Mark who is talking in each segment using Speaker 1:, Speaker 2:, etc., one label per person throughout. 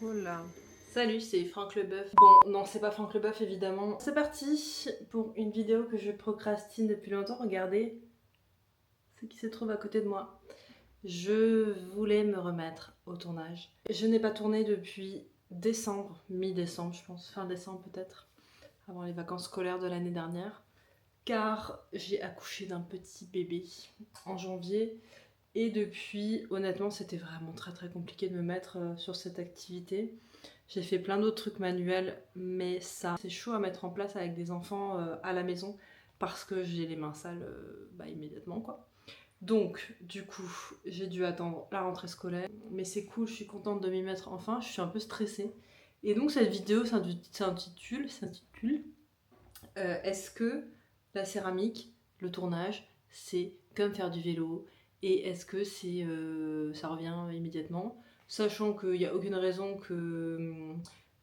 Speaker 1: Voilà. Salut, c'est Franck Leboeuf. Bon, non, c'est pas Franck Leboeuf évidemment. C'est parti pour une vidéo que je procrastine depuis longtemps. Regardez ce qui se trouve à côté de moi. Je voulais me remettre au tournage. Je n'ai pas tourné depuis décembre, mi-décembre je pense, fin décembre peut-être, avant les vacances scolaires de l'année dernière, car j'ai accouché d'un petit bébé en janvier. Et depuis, honnêtement, c'était vraiment très compliqué de me mettre sur cette activité. J'ai fait plein d'autres trucs manuels, mais ça, c'est chaud à mettre en place avec des enfants à la maison parce que j'ai les mains sales immédiatement, quoi. Donc, du coup, j'ai dû attendre la rentrée scolaire. Mais c'est cool, je suis contente de m'y mettre enfin, je suis un peu stressée. Et donc, cette vidéo s'intitule Est-ce que la céramique, le tournage, c'est comme faire du vélo? Et est-ce que ça revient immédiatement? Sachant qu'il n'y a aucune raison que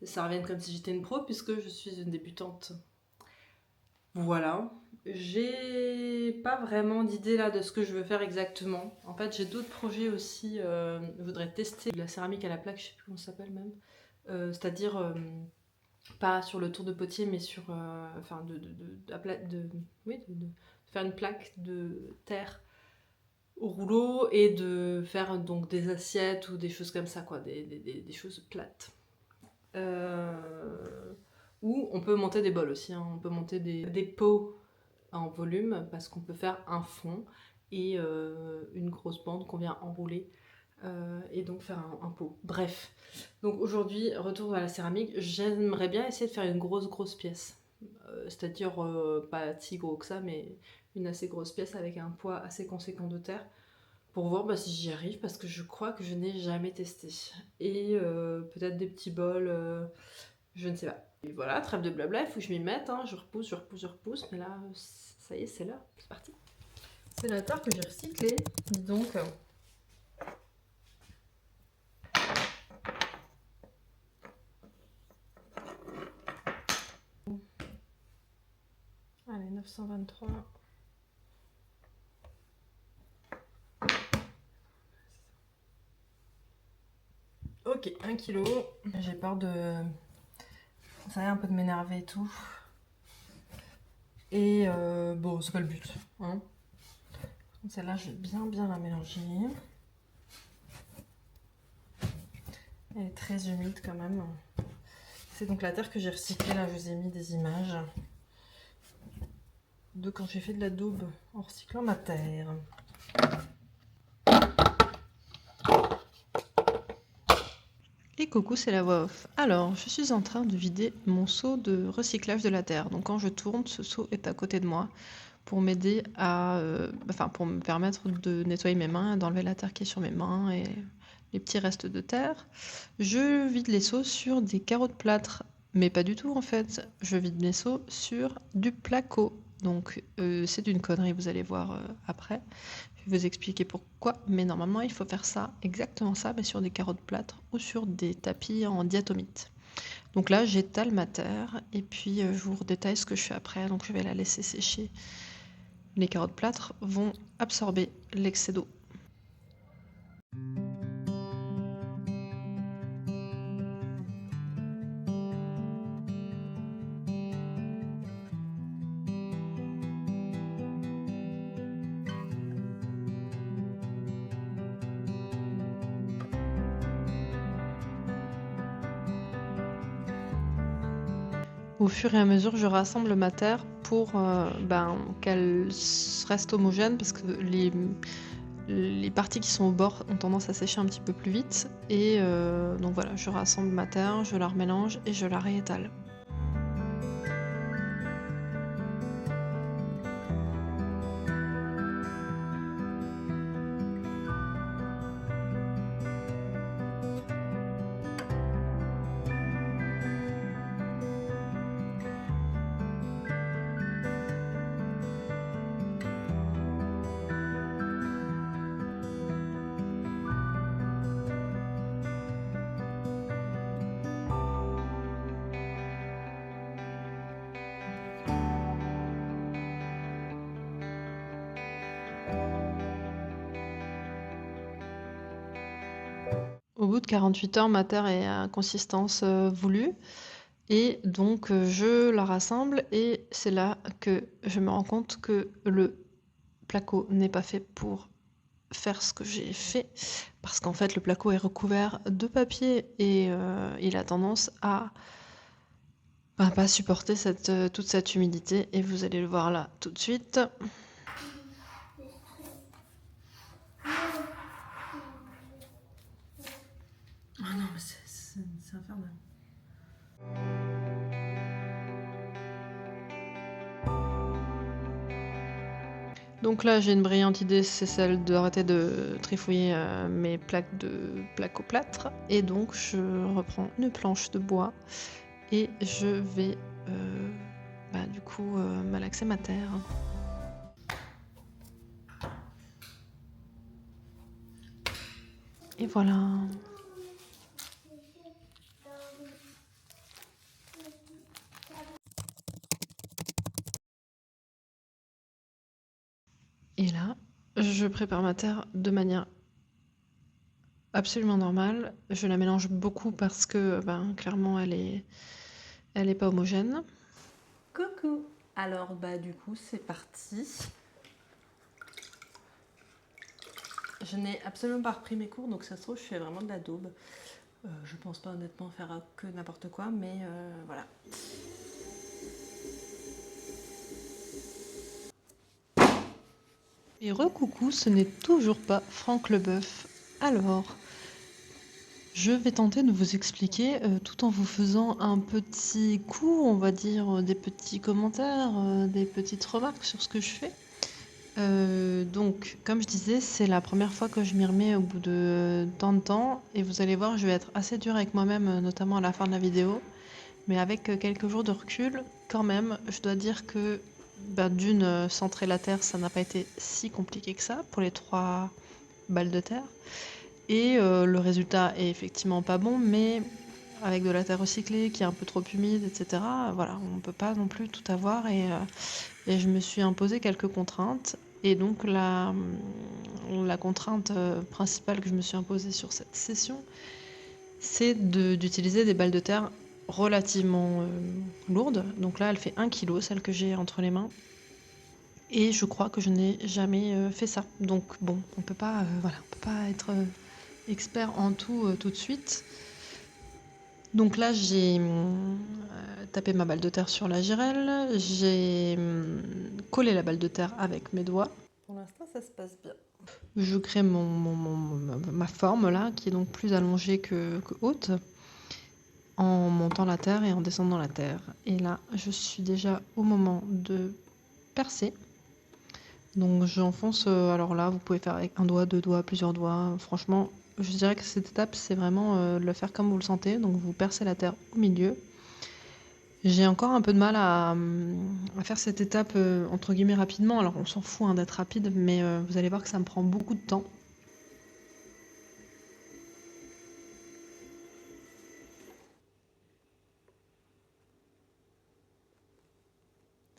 Speaker 1: ça revienne comme si j'étais une pro, puisque je suis une débutante. Voilà. J'ai pas vraiment d'idée là de ce que je veux faire exactement. En fait, j'ai d'autres projets aussi. Je voudrais tester de la céramique à la plaque, je sais plus comment ça s'appelle même. C'est-à-dire pas sur le tour de potier, mais sur de faire une plaque de terre au rouleau et de faire donc des assiettes ou des choses comme ça, quoi, des choses plates. Ou on peut monter des bols aussi, hein. On peut monter des pots en volume parce qu'on peut faire un fond et une grosse bande qu'on vient enrouler et donc faire un pot. Bref, donc aujourd'hui, retour à la céramique, j'aimerais bien essayer de faire une grosse pièce. C'est-à-dire pas si gros que ça, mais une assez grosse pièce avec un poids assez conséquent de terre pour voir si j'y arrive parce que je crois que je n'ai jamais testé. Et peut-être des petits bols, je ne sais pas. Et voilà, trêve de blabla, il faut que je m'y mette, hein. Je repousse, mais là, ça y est, c'est là, c'est parti. C'est la terre que j'ai recyclée, dis donc. Allez, 923. Ok, 1 kg. J'ai peur de... Ça y est, un peu de m'énerver et tout. Et bon, c'est pas le but, hein. Celle-là, je vais bien la mélanger. Elle est très humide quand même. C'est donc la terre que j'ai recyclée. Là, je vous ai mis des images de quand j'ai fait de la daube en recyclant ma terre. Et coucou, c'est la voix off. Alors, je suis en train de vider mon seau de recyclage de la terre. Donc quand je tourne, ce seau est à côté de moi pour m'aider à... pour me permettre de nettoyer mes mains, d'enlever la terre qui est sur mes mains et les petits restes de terre. Je vide les seaux sur des carreaux de plâtre, mais pas du tout en fait. Je vide mes seaux sur du placo. Donc c'est une connerie, vous allez voir après. Je vais vous expliquer pourquoi, mais normalement il faut faire ça, exactement ça, mais sur des carreaux de plâtre ou sur des tapis en diatomite. Donc là j'étale ma terre et puis je vous redétaille ce que je fais après, donc je vais la laisser sécher. Les carreaux de plâtre vont absorber l'excès d'eau. Au fur et à mesure, je rassemble ma terre pour qu'elle reste homogène parce que les parties qui sont au bord ont tendance à sécher un petit peu plus vite. Et donc voilà, je rassemble ma terre, je la remélange et je la réétale.
Speaker 2: bout de 48 heures, ma terre est à consistance voulue. Et donc, je la rassemble et c'est là que je me rends compte que le placo n'est pas fait pour faire ce que j'ai fait. Parce qu'en fait, le placo est recouvert de papier et il a tendance à pas supporter toute cette humidité. Et vous allez le voir là tout de suite.
Speaker 1: Ah non, mais c'est infernal.
Speaker 2: Donc là, j'ai une brillante idée, c'est celle d'arrêter de trifouiller mes plaques de placo-plâtre. Et donc, je reprends une planche de bois et je vais du coup malaxer ma terre. Et voilà. Et là, je prépare ma terre de manière absolument normale. Je la mélange beaucoup parce que clairement elle est pas homogène.
Speaker 1: Coucou. Alors du coup c'est parti. Je n'ai absolument pas repris mes cours, donc ça se trouve je fais vraiment de la daube. Je pense pas honnêtement faire que n'importe quoi, mais voilà.
Speaker 2: Et recoucou, ce n'est toujours pas Franck Leboeuf. Alors, je vais tenter de vous expliquer tout en vous faisant un petit coup, on va dire, des petits commentaires, des petites remarques sur ce que je fais. Donc, comme je disais, c'est la première fois que je m'y remets au bout de tant de temps. Et vous allez voir, je vais être assez dure avec moi-même, notamment à la fin de la vidéo. Mais avec quelques jours de recul, quand même, je dois dire que d'une, centrer la terre, ça n'a pas été si compliqué que ça pour les 3 balles de terre. Et le résultat est effectivement pas bon, mais avec de la terre recyclée qui est un peu trop humide, etc. Voilà, on ne peut pas non plus tout avoir et je me suis imposé quelques contraintes. Et donc la contrainte principale que je me suis imposée sur cette session, c'est d'utiliser des balles de terre relativement lourdes. Donc là, elle fait 1 kg, celle que j'ai entre les mains. Et je crois que je n'ai jamais fait ça. Donc bon, on peut pas être expert en tout tout de suite. Donc là, j'ai tapé ma balle de terre sur la girelle, j'ai collé la balle de terre avec mes doigts.
Speaker 1: Pour l'instant ça se passe bien.
Speaker 2: Je crée ma forme là, qui est donc plus allongée que haute, en montant la terre et en descendant la terre. Et là, je suis déjà au moment de percer. Donc j'enfonce, alors là, vous pouvez faire avec 1 doigt, 2 doigts, plusieurs doigts. Franchement, je dirais que cette étape, c'est vraiment de le faire comme vous le sentez. Donc vous percez la terre au milieu. J'ai encore un peu de mal à faire cette étape entre guillemets rapidement. Alors on s'en fout hein, d'être rapide, mais vous allez voir que ça me prend beaucoup de temps.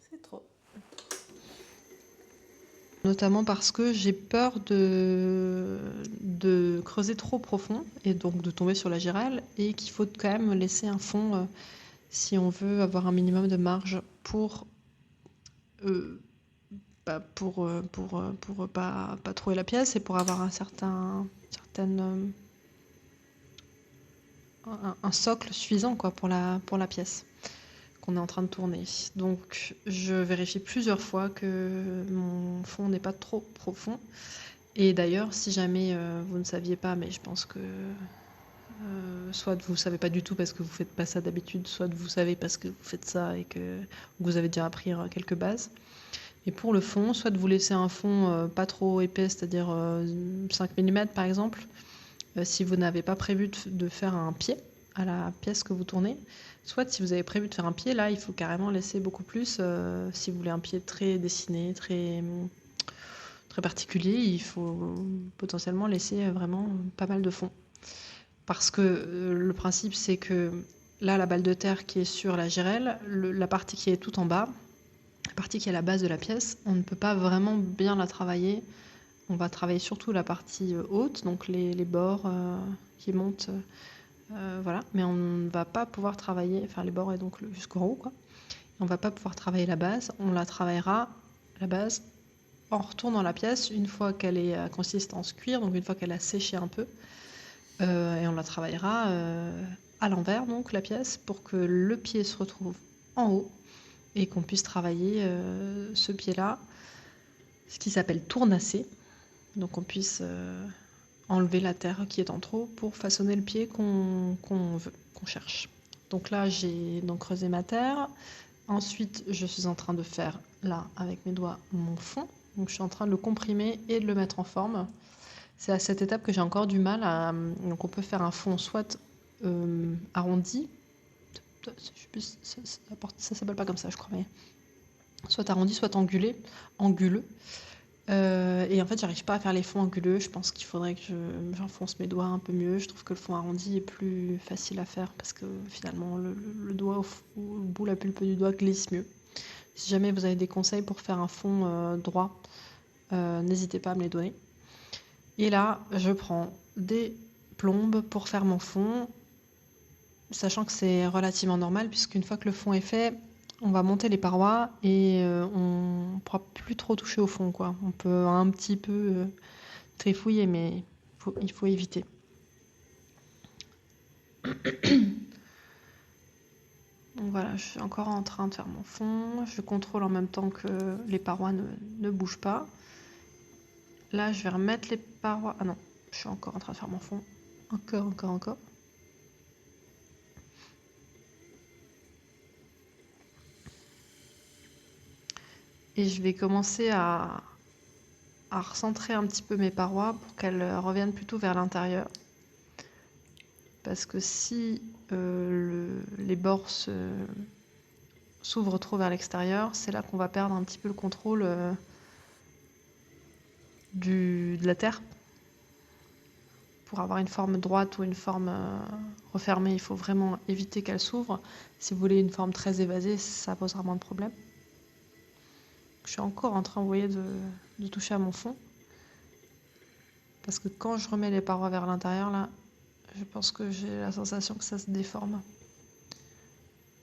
Speaker 1: C'est trop.
Speaker 2: Notamment parce que j'ai peur de creuser trop profond et donc de tomber sur la girelle et qu'il faut quand même laisser un fond si on veut avoir un minimum de marge pour pas trouver la pièce et pour avoir un socle suffisant quoi, pour la pièce qu'on est en train de tourner. Donc je vérifie plusieurs fois que mon fond n'est pas trop profond. Et d'ailleurs, si jamais vous ne saviez pas, mais je pense que soit vous ne savez pas du tout parce que vous ne faites pas ça d'habitude, soit vous savez parce que vous faites ça et que vous avez déjà appris quelques bases. Et pour le fond, soit vous laissez un fond pas trop épais, c'est-à-dire 5 mm par exemple, si vous n'avez pas prévu de faire un pied à la pièce que vous tournez. Soit si vous avez prévu de faire un pied, là il faut carrément laisser beaucoup plus. Si vous voulez un pied très dessiné, très particulier, il faut potentiellement laisser vraiment pas mal de fond. Parce que le principe c'est que là la balle de terre qui est sur la girelle, la partie qui est tout en bas, la partie qui est à la base de la pièce, on ne peut pas vraiment bien la travailler. On va travailler surtout la partie haute, donc les bords, qui monte. Voilà, mais on ne va pas pouvoir travailler, enfin les bords et donc jusqu'au haut, quoi. On va pas pouvoir travailler la base, on la travaillera, la base, en retournant la pièce une fois qu'elle est à consistance cuir, donc une fois qu'elle a séché un peu, et on la travaillera à l'envers, donc la pièce, pour que le pied se retrouve en haut et qu'on puisse travailler ce pied-là, ce qui s'appelle tournasser, donc on puisse enlever la terre qui est en trop pour façonner le pied qu'on veut, qu'on cherche. Donc là, j'ai donc creusé ma terre. Ensuite, je suis en train de faire, là, avec mes doigts, mon fond. Donc je suis en train de le comprimer et de le mettre en forme. C'est à cette étape que j'ai encore du mal à... Donc on peut faire un fond soit arrondi, je sais plus, ça s'appelle pas comme ça, je crois, mais soit arrondi, soit anguleux. Et en fait, j'arrive pas à faire les fonds anguleux. Je pense qu'il faudrait que j'enfonce mes doigts un peu mieux. Je trouve que le fond arrondi est plus facile à faire parce que finalement, le doigt au bout, la pulpe du doigt glisse mieux. Si jamais vous avez des conseils pour faire un fond droit, n'hésitez pas à me les donner. Et là, je prends des plombes pour faire mon fond, sachant que c'est relativement normal puisqu'une fois que le fond est fait, on va monter les parois et on ne pourra plus trop toucher au fond, quoi. On peut un petit peu trifouiller, mais il faut éviter. Donc voilà, je suis encore en train de faire mon fond. Je contrôle en même temps que les parois ne bougent pas. Là, je vais remettre les parois... Ah non, je suis encore en train de faire mon fond. Encore. Et je vais commencer à recentrer un petit peu mes parois pour qu'elles reviennent plutôt vers l'intérieur. Parce que si les bords s'ouvrent trop vers l'extérieur, c'est là qu'on va perdre un petit peu le contrôle de la terre. Pour avoir une forme droite ou une forme refermée, il faut vraiment éviter qu'elle s'ouvre. Si vous voulez une forme très évasée, ça posera moins de problèmes. Je suis encore en train, vous voyez, de toucher à mon fond. Parce que quand je remets les parois vers l'intérieur, là, je pense que j'ai la sensation que ça se déforme.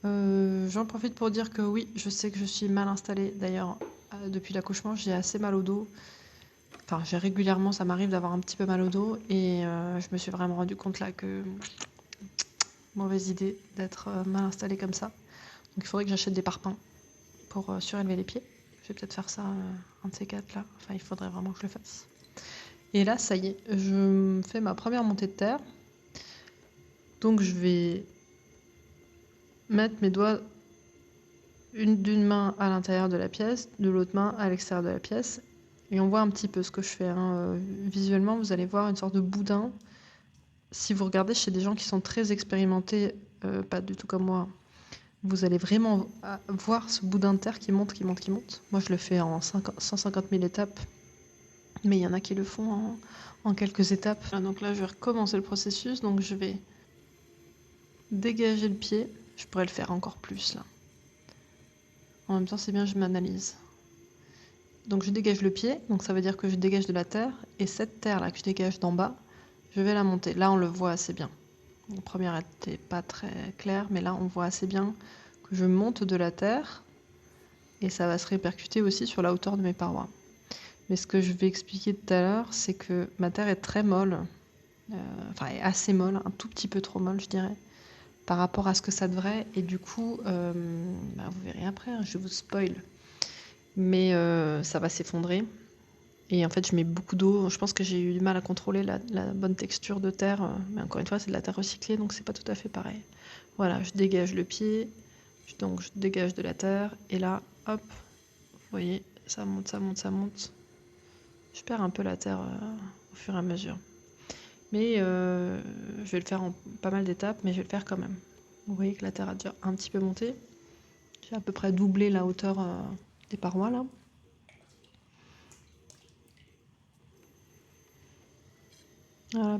Speaker 2: J'en profite pour dire que oui, je sais que je suis mal installée. D'ailleurs, depuis l'accouchement, j'ai assez mal au dos. Enfin, j'ai régulièrement, ça m'arrive d'avoir un petit peu mal au dos. Et je me suis vraiment rendu compte là que mauvaise idée d'être mal installée comme ça. Donc il faudrait que j'achète des parpaings pour surélever les pieds. Je vais peut-être faire ça, un de ces quatre là. Enfin, il faudrait vraiment que je le fasse. Et là, ça y est, je fais ma première montée de terre. Donc je vais mettre mes doigts d'une main à l'intérieur de la pièce, de l'autre main à l'extérieur de la pièce. Et on voit un petit peu ce que je fais, hein. Visuellement, vous allez voir une sorte de boudin. Si vous regardez chez des gens qui sont très expérimentés, pas du tout comme moi, vous allez vraiment voir ce boudin de terre qui monte. Moi, je le fais en 150 000 étapes, mais il y en a qui le font en quelques étapes. Donc là, je vais recommencer le processus. Donc je vais dégager le pied. Je pourrais le faire encore plus, là. En même temps, c'est bien, je m'analyse. Donc je dégage le pied, donc ça veut dire que je dégage de la terre, et cette terre-là que je dégage d'en bas, je vais la monter. Là, on le voit assez bien. La première n'était pas très claire, mais là, on voit assez bien que je monte de la terre, et ça va se répercuter aussi sur la hauteur de mes parois. Mais ce que je vais expliquer tout à l'heure, c'est que ma terre est très molle, enfin, est assez molle, un tout petit peu trop molle, je dirais, par rapport à ce que ça devrait, et du coup, vous verrez après, hein, je vous spoil. Mais ça va s'effondrer. Et en fait, je mets beaucoup d'eau. Je pense que j'ai eu du mal à contrôler la bonne texture de terre. Mais encore une fois, c'est de la terre recyclée, donc c'est pas tout à fait pareil. Voilà, je dégage le pied. Donc je dégage de la terre. Et là, hop, vous voyez, ça monte. Je perds un peu la terre au fur et à mesure. Mais je vais le faire en pas mal d'étapes, mais je vais le faire quand même. Vous voyez que la terre a déjà un petit peu monté. J'ai à peu près doublé la hauteur des parois, là.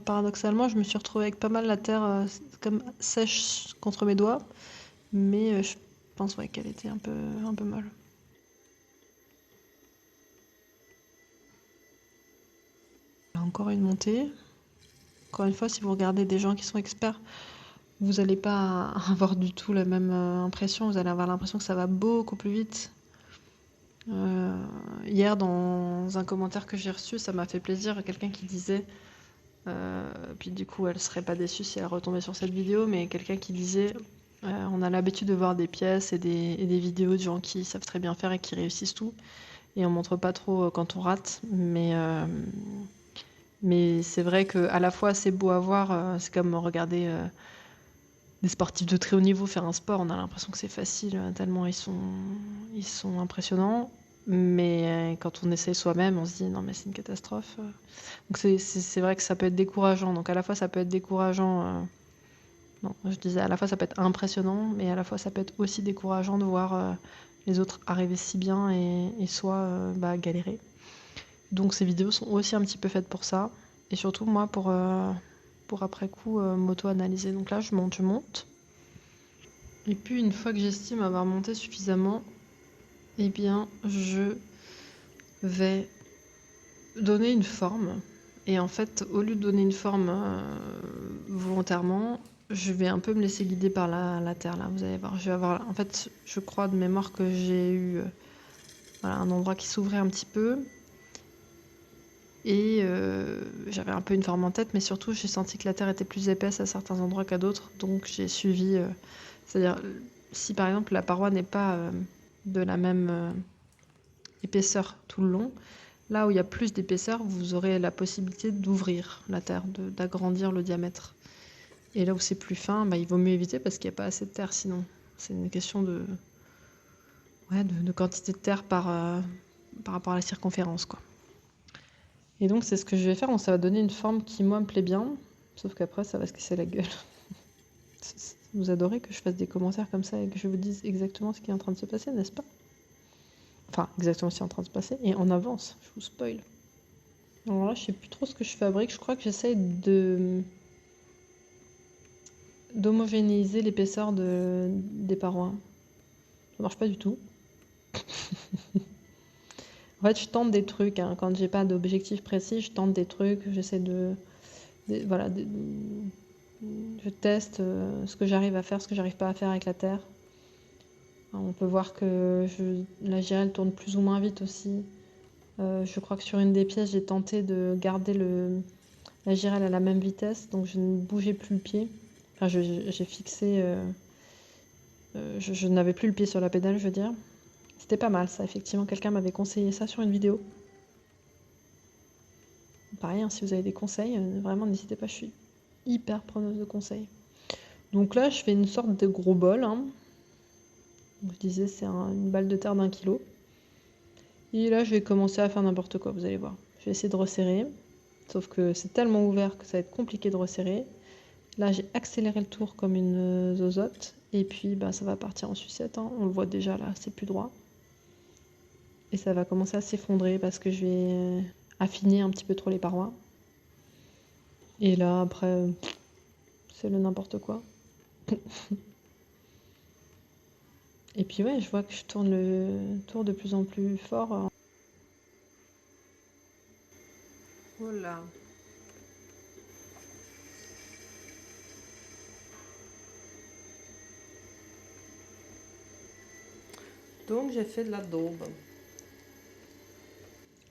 Speaker 2: Paradoxalement, je me suis retrouvée avec pas mal la terre comme sèche contre mes doigts, mais je pense ouais, qu'elle était un peu molle. Encore une montée. Encore une fois, si vous regardez des gens qui sont experts, vous n'allez pas avoir du tout la même impression. Vous allez avoir l'impression que ça va beaucoup plus vite. Hier, dans un commentaire que j'ai reçu, ça m'a fait plaisir. Quelqu'un qui disait, puis du coup, elle serait pas déçue si elle retombait sur cette vidéo, mais quelqu'un qui disait, on a l'habitude de voir des pièces et des vidéos de gens qui savent très bien faire et qui réussissent tout. Et on montre pas trop quand on rate, mais c'est vrai que à la fois c'est beau à voir, c'est comme regarder des sportifs de très haut niveau faire un sport, on a l'impression que c'est facile tellement ils sont impressionnants, mais quand on essaie soi-même, on se dit non mais c'est une catastrophe. Donc c'est vrai que ça peut être décourageant. Donc à la fois ça peut être décourageant, non, je disais à la fois ça peut être impressionnant, mais à la fois ça peut être aussi décourageant de voir les autres arriver si bien et soi galérer. Donc ces vidéos sont aussi un petit peu faites pour ça. Et surtout moi pour après coup m'auto-analyser. Donc là je monte. Et puis une fois que j'estime avoir monté suffisamment, eh bien je vais donner une forme. Et en fait au lieu de donner une forme volontairement, je vais un peu me laisser guider par la terre là. Vous allez voir, je vais avoir, en fait je crois de mémoire que j'ai eu voilà, un endroit qui s'ouvrait un petit peu. Et j'avais un peu une forme en tête, mais surtout j'ai senti que la terre était plus épaisse à certains endroits qu'à d'autres, donc j'ai suivi. C'est-à-dire, si par exemple la paroi n'est pas de la même épaisseur tout le long, là où il y a plus d'épaisseur, vous aurez la possibilité d'ouvrir la terre, d'agrandir le diamètre. Et là où c'est plus fin, il vaut mieux éviter parce qu'il n'y a pas assez de terre sinon. C'est une question de quantité de terre par rapport à la circonférence, quoi. Et donc c'est ce que je vais faire, donc ça va donner une forme qui moi me plaît bien, sauf qu'après ça va se casser la gueule. Vous adorez que je fasse des commentaires comme ça et que je vous dise exactement ce qui est en train de se passer, n'est-ce pas? Enfin, exactement ce qui est en train de se passer, et en avance, je vous spoil. Alors là, je sais plus trop ce que je fabrique, je crois que j'essaye d'homogénéiser l'épaisseur des parois. Ça marche pas du tout. En fait, je tente des trucs, hein. Quand j'ai pas d'objectif précis, je tente des trucs, j'essaie voilà, je teste ce que j'arrive à faire, ce que j'arrive pas à faire avec la terre. On peut voir que la girelle tourne plus ou moins vite aussi. Je crois que sur une des pièces, j'ai tenté de garder la girelle à la même vitesse, donc je ne bougeais plus le pied. Enfin, j'ai fixé... je n'avais plus le pied sur la pédale, je veux dire. C'était pas mal ça, effectivement, quelqu'un m'avait conseillé ça sur une vidéo. Pareil, hein, si vous avez des conseils, vraiment n'hésitez pas, je suis hyper preneuse de conseils. Donc là, je fais une sorte de gros bol. Hein. Je disais, c'est une balle de terre d'1 kilo. Et là, je vais commencer à faire n'importe quoi, vous allez voir. Je vais essayer de resserrer, sauf que c'est tellement ouvert que ça va être compliqué de resserrer. Là, j'ai accéléré le tour comme une zozote, et puis ça va partir en sucette. Hein. On le voit déjà là, c'est plus droit. Et ça va commencer à s'effondrer parce que je vais affiner un petit peu trop les parois. Et là, après, c'est le n'importe quoi. Et puis ouais, je vois que je tourne le tour de plus en plus fort. Voilà. Donc j'ai fait de la daube.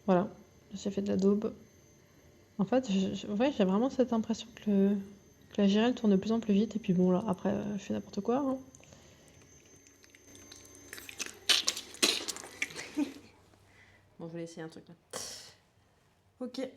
Speaker 2: Voilà, j'ai fait de la daube. En fait, ouais, j'ai vraiment cette impression que la girelle tourne de plus en plus vite. Et puis bon, là, après, je fais n'importe quoi. Hein. Bon, je vais essayer un truc là. Ok.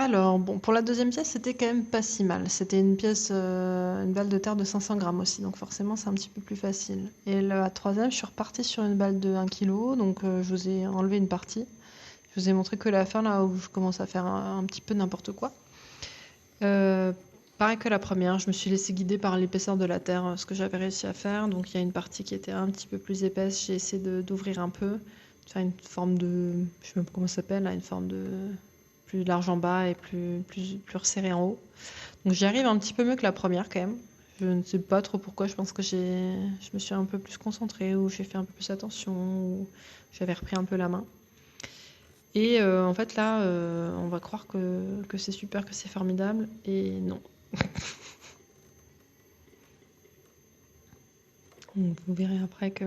Speaker 2: Alors, bon, pour la deuxième pièce, c'était quand même pas si mal. C'était une pièce, une balle de terre de 500 grammes aussi, donc forcément, c'est un petit peu plus facile. Et la troisième, je suis repartie sur une balle de 1 kg, donc je vous ai enlevé une partie. Je vous ai montré que la fin, là où je commence à faire un petit peu n'importe quoi. Euh, Pareil que la première, je me suis laissée guider par l'épaisseur de la terre, ce que j'avais réussi à faire. Donc il y a une partie qui était un petit peu plus épaisse, j'ai essayé d'ouvrir un peu, de faire une forme de, je sais même pas comment ça s'appelle, là, une forme de plus large en bas et plus resserré en haut. Donc j'y arrive un petit peu mieux que la première quand même. Je ne sais pas trop pourquoi, je pense que je me suis un peu plus concentrée, ou j'ai fait un peu plus attention, ou j'avais repris un peu la main. Et en fait là, on va croire que c'est super, que c'est formidable, et non. Donc, vous verrez après que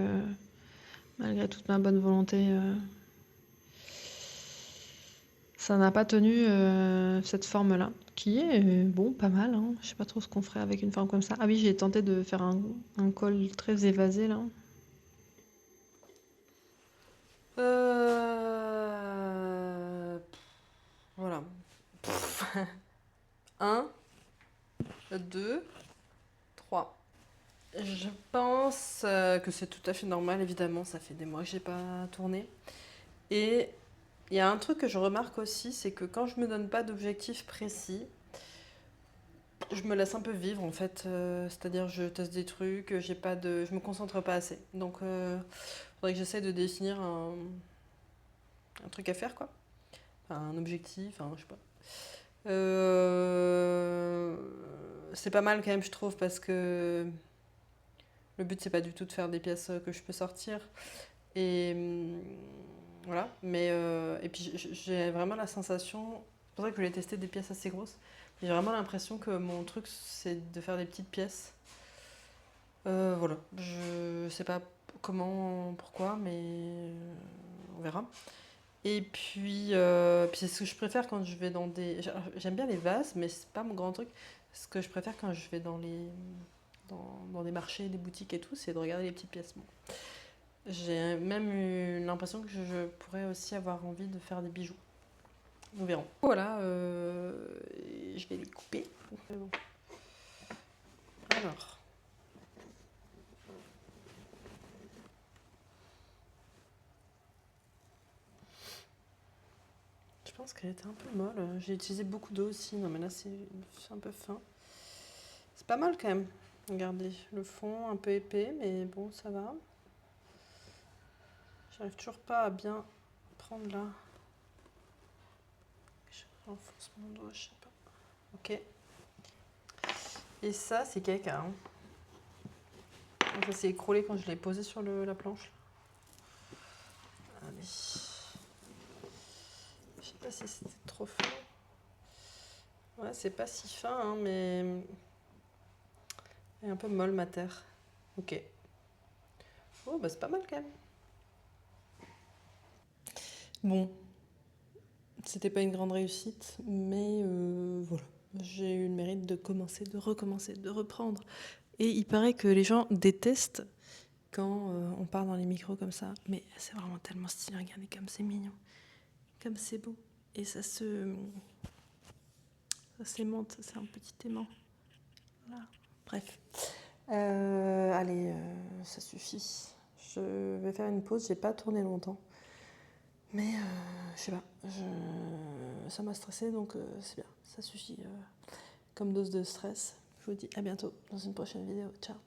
Speaker 2: malgré toute ma bonne volonté, ça n'a pas tenu cette forme-là, qui est bon, pas mal, hein. Je sais pas trop ce qu'on ferait avec une forme comme ça. Ah oui, j'ai tenté de faire un col très évasé là.
Speaker 1: Voilà. 1, 2, 3. Je pense que c'est tout à fait normal, évidemment, ça fait des mois que j'ai pas tourné. Et il y a un truc que je remarque aussi, c'est que quand je me donne pas d'objectif précis, je me laisse un peu vivre en fait. C'est-à-dire je teste des trucs, je me concentre pas assez. Donc faudrait que j'essaie de définir un truc à faire quoi. Enfin, un objectif, je sais pas. Euh, c'est pas mal quand même, je trouve, parce que le but c'est pas du tout de faire des pièces que je peux sortir. Et voilà. Mais et puis j'ai vraiment la sensation. C'est pour ça que je voulais tester des pièces assez grosses. J'ai vraiment l'impression que mon truc c'est de faire des petites pièces. Voilà. Je sais pas comment, pourquoi, mais on verra. Et puis c'est ce que je préfère quand je vais dans des. J'aime bien les vases, mais c'est pas mon grand truc. Ce que je préfère quand je vais dans des marchés, des boutiques et tout, c'est de regarder les petites pièces. Bon. J'ai même eu l'impression que je pourrais aussi avoir envie de faire des bijoux. Nous verrons. Voilà, je vais les couper. Alors, je pense qu'elle était un peu molle. J'ai utilisé beaucoup d'eau aussi. Non, mais là, c'est un peu fin. C'est pas mal quand même. Regardez, le fond un peu épais, mais bon, ça va. J'arrive toujours pas à bien prendre là. Je renforce mon doigt, je sais pas. Ok. Et ça, c'est caca. Hein. Ça s'est écroulé quand je l'ai posé sur la planche. Allez. Je sais pas si c'était trop fin. Ouais, c'est pas si fin, hein, mais elle est un peu molle ma terre. Ok. Oh, bah c'est pas mal quand même. Bon, c'était pas une grande réussite, mais voilà. J'ai eu le mérite de commencer, de recommencer, de reprendre. Et il paraît que les gens détestent quand on part dans les micros comme ça. Mais c'est vraiment tellement stylé. Regardez comme c'est mignon. Comme c'est beau. Et ça s'aimante. C'est un petit aimant. Voilà. Bref. Allez, ça suffit. Je vais faire une pause. J'ai pas tourné longtemps. Mais je sais pas. Ça m'a stressé donc c'est bien. Ça suffit comme dose de stress. Je vous dis à bientôt dans une prochaine vidéo. Ciao.